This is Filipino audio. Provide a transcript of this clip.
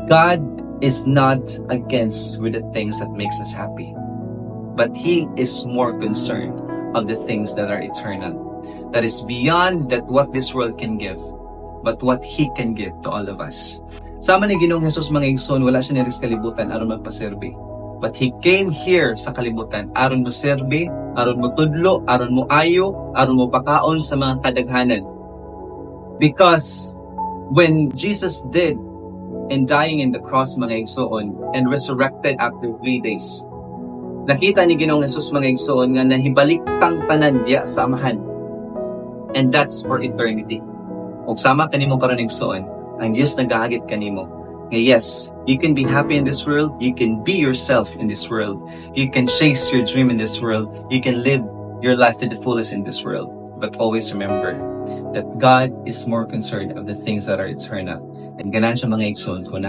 God is not against with the things that makes us happy, but He is more concerned of the things that are eternal, that is beyond that what this world can give, but what He can give to all of us. Sama ni Ginoong Jesus mga igsoon, wala siya niris kalibutan aron magpaserbi. But He came here sa kalibutan aron mo serbi, aron mo tudlo, aron mo ayo, aron mo pakaon sa mga kadaghanan. Because when Jesus did and dying in the cross mga igsoon and resurrected after 3 days, nakita ni Ginoong Jesus mga igsoon nga nahibalik tang tanan diya sa Amahan. And that's for eternity. Kung sama kanimo karon igsoon, ang Diyos nagahagit kanimo. Nga yes, you can be happy in this world, you can be yourself in this world, you can chase your dream in this world, you can live your life to the fullest in this world. But always remember that God is more concerned of the things that are eternal. And ganan siya mga igsoon, kung